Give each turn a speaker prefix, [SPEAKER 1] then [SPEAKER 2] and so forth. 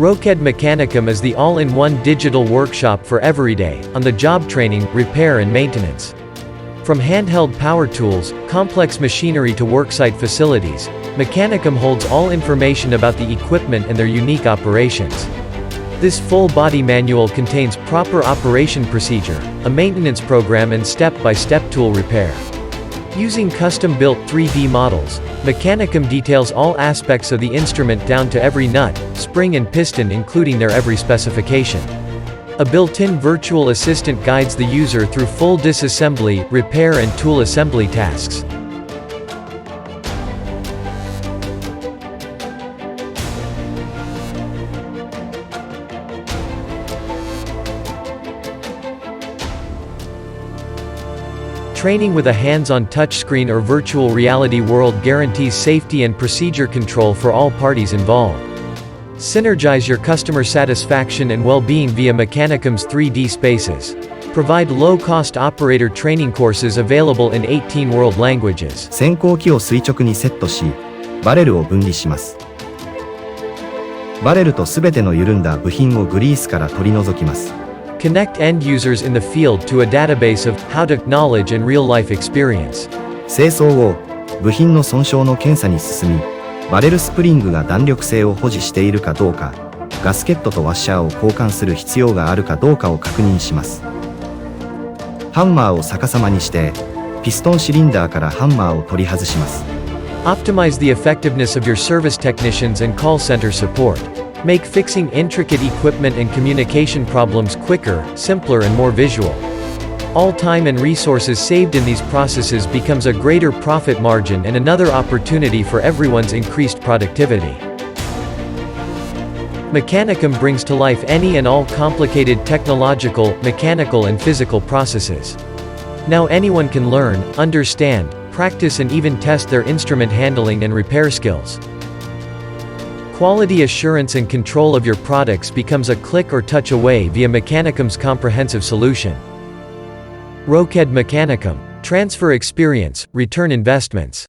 [SPEAKER 1] ROQED Mechanicum is the all-in-one digital workshop for everyday, on-the-job training, repair and maintenance. From handheld power tools, complex machinery to worksite facilities, Mechanicum holds all information about the equipment and their unique operations. This full-body manual contains proper operation procedure, a maintenance program and step-by-step tool repair. Using custom-built 3D models, Mechanicum details all aspects of the instrument down to every nut, spring and piston including their every specification. A built-in virtual assistant guides the user through full disassembly, repair and tool assembly tasks. Training with a hands-on touchscreen or virtual reality world guarantees safety and procedure control for all parties involved. Synergize your customer satisfaction and well-being via Mechanicum's 3D spaces. Provide low-cost operator training courses available in 18 world languages.
[SPEAKER 2] 先行機を垂直にセットし、バレルを分離します。バレルとすべての緩んだ部品をグリースから取り除きます。
[SPEAKER 1] Connect end users in the field to a database of how-to knowledge and real-life experience.
[SPEAKER 2] 清掃後、部品の損傷の検査に進み、バレルスプリングが弾力性を保持しているかどうか、ガスケットとワッシャーを交換する必要があるかどうかを確認します。ハンマーを逆さまにして、ピストンシリンダーからハンマーを取り外します。
[SPEAKER 1] Optimize the effectiveness of your service technicians and call center support. Make fixing intricate equipment and communication problems quicker, simpler and more visual. All time and resources saved in these processes becomes a greater profit margin and another opportunity for everyone's increased productivity. Mechanicum brings to life any and all complicated technological, mechanical and physical processes. Now anyone can learn, understand, practice and even test their instrument handling and repair skills. Quality assurance and control of your products becomes a click or touch away via Mechanicum's comprehensive solution. ROQED Mechanicum. Transfer experience, return investments.